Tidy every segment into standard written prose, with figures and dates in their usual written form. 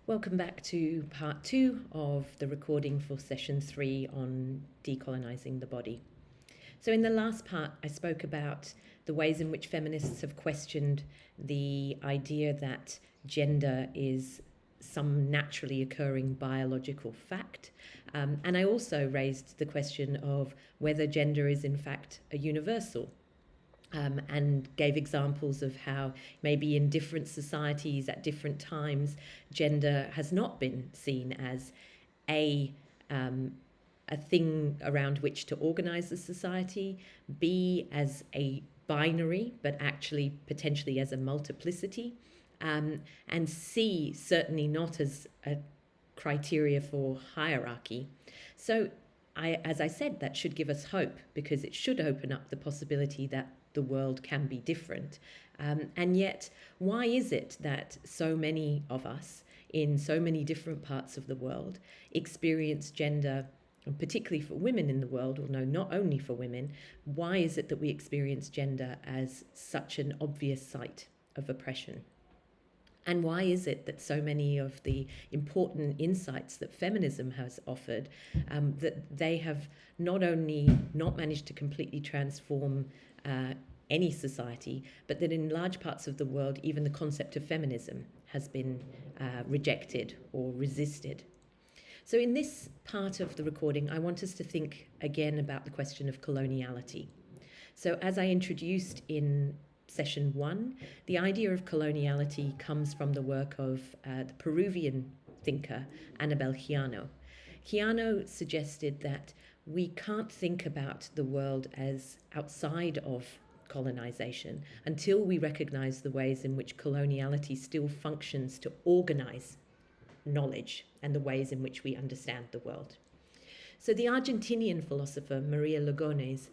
Welcome back to part 2 of the recording for session 3 on decolonising the body. So in the last part, I spoke about the ways in which feminists have questioned the idea that gender is some naturally occurring biological fact. And I also raised the question of whether gender is in fact a universal. And gave examples of how maybe in different societies at different times, gender has not been seen as a thing around which to organize the society, B, as a binary, but actually potentially as a multiplicity, and C, certainly not as a criteria for hierarchy. So as I said, that should give us hope, because it should open up the possibility that the world can be different. And yet, why is it that so many of us in so many different parts of the world experience gender, and particularly for women in the world, or no, not only for women, why is it that we experience gender as such an obvious site of oppression? And why is it that so many of the important insights that feminism has offered, that they have not only not managed to completely transform any society, but that in large parts of the world, even the concept of feminism has been rejected or resisted? So in this part of the recording, I want us to think again about the question of coloniality. So as I introduced in session 1, the idea of coloniality comes from the work of the Peruvian thinker Anabel Giano. Giano suggested that we can't think about the world as outside of colonization until we recognize the ways in which coloniality still functions to organize knowledge and the ways in which we understand the world. So the Argentinian philosopher Maria Lugones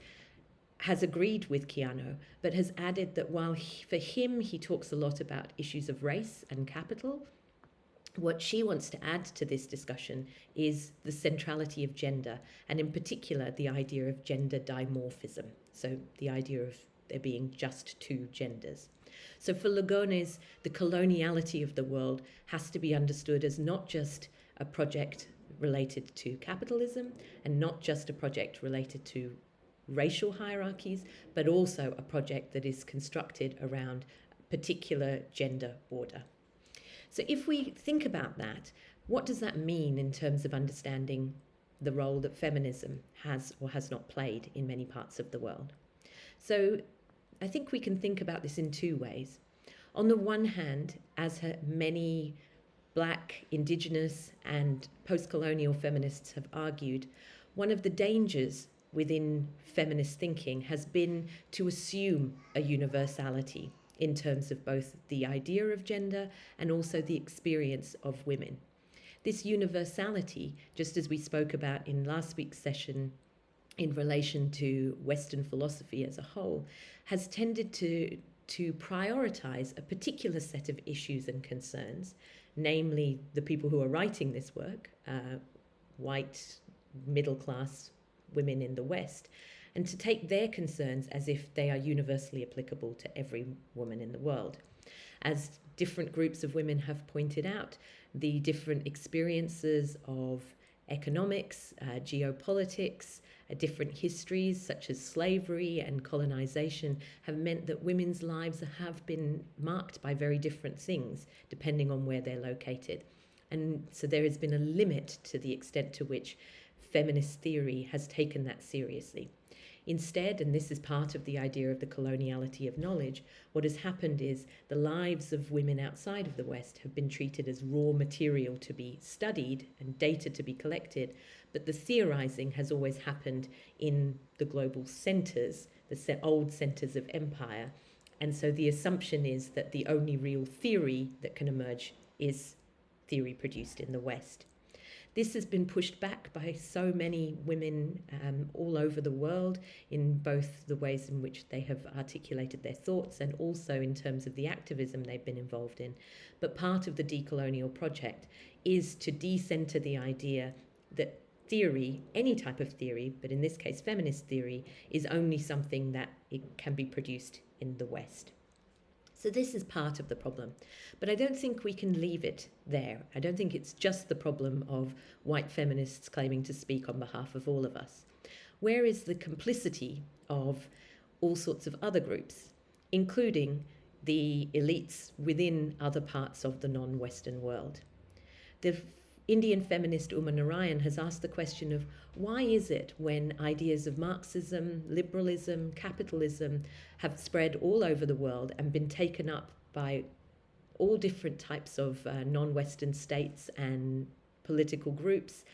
has agreed with Giano, but has added that while for him he talks a lot about issues of race and capital, what she wants to add to this discussion is the centrality of gender, and in particular the idea of gender dimorphism, so the idea of there being just two genders. So for Lugones, the coloniality of the world has to be understood as not just a project related to capitalism and not just a project related to racial hierarchies, but also a project that is constructed around a particular gender border. So if we think about that, what does that mean in terms of understanding the role that feminism has or has not played in many parts of the world? So I think we can think about this in two ways. On the one hand, as many Black, Indigenous and post-colonial feminists have argued, one of the dangers within feminist thinking has been to assume a universality in terms of both the idea of gender and also the experience of women. This universality, just as we spoke about in last week's session in relation to Western philosophy as a whole, has tended to prioritize a particular set of issues and concerns, namely the people who are writing this work, white, middle-class women in the West, and to take their concerns as if they are universally applicable to every woman in the world. As different groups of women have pointed out, the different experiences of economics, geopolitics, different histories such as slavery and colonization have meant that women's lives have been marked by very different things depending on where they're located. And so there has been a limit to the extent to which feminist theory has taken that seriously. Instead, and this is part of the idea of the coloniality of knowledge, what has happened is the lives of women outside of the West have been treated as raw material to be studied and data to be collected, but the theorizing has always happened in the global centers, the old centers of empire. And so the assumption is that the only real theory that can emerge is theory produced in the West. This has been pushed back by so many women all over the world in both the ways in which they have articulated their thoughts and also in terms of the activism they've been involved in. But part of the decolonial project is to decenter the idea that theory, any type of theory, but in this case feminist theory, is only something that it can be produced in the West. So this is part of the problem. But I don't think we can leave it there. I don't think it's just the problem of white feminists claiming to speak on behalf of all of us. Where is the complicity of all sorts of other groups, including the elites within other parts of the non-Western world? The Indian feminist Uma Narayan has asked the question of why is it when ideas of Marxism, liberalism, capitalism have spread all over the world and been taken up by all different types of non-Western states and political groups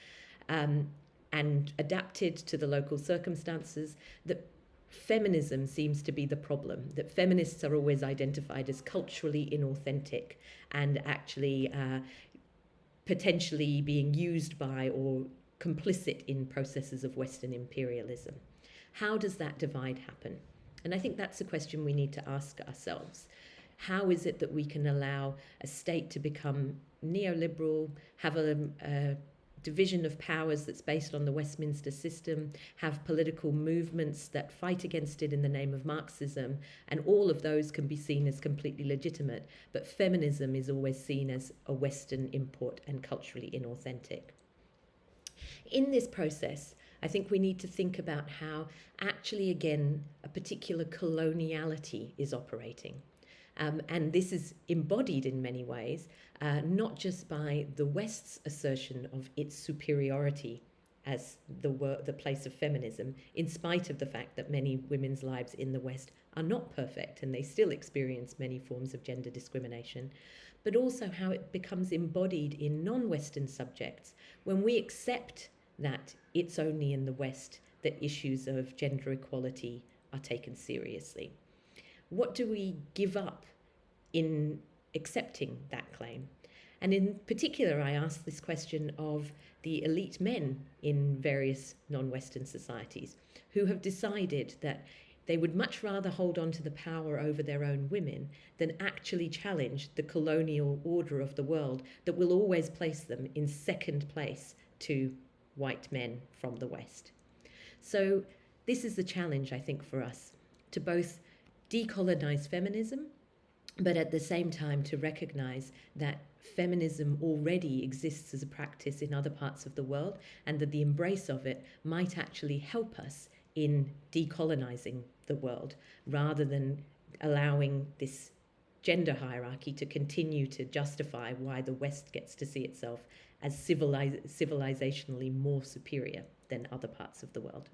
and adapted to the local circumstances, that feminism seems to be the problem, that feminists are always identified as culturally inauthentic and actually potentially being used by or complicit in processes of Western imperialism. How does that divide happen? And I think that's a question we need to ask ourselves. How is it that we can allow a state to become neoliberal, have a division of powers that's based on the Westminster system, have political movements that fight against it in the name of Marxism, and all of those can be seen as completely legitimate, but feminism is always seen as a Western import and culturally inauthentic. In this process, I think we need to think about how actually, again, a particular coloniality is operating. And this is embodied in many ways, not just by the West's assertion of its superiority as the place of feminism, in spite of the fact that many women's lives in the West are not perfect and they still experience many forms of gender discrimination, but also how it becomes embodied in non-Western subjects when we accept that it's only in the West that issues of gender equality are taken seriously. What do we give up in accepting that claim? And in particular, I ask this question of the elite men in various non-Western societies who have decided that they would much rather hold on to the power over their own women than actually challenge the colonial order of the world that will always place them in second place to white men from the West. So this is the challenge, I think, for us, to both decolonize feminism, but at the same time to recognize that feminism already exists as a practice in other parts of the world, and that the embrace of it might actually help us in decolonizing the world, rather than allowing this gender hierarchy to continue to justify why the West gets to see itself as civilizationally more superior than other parts of the world.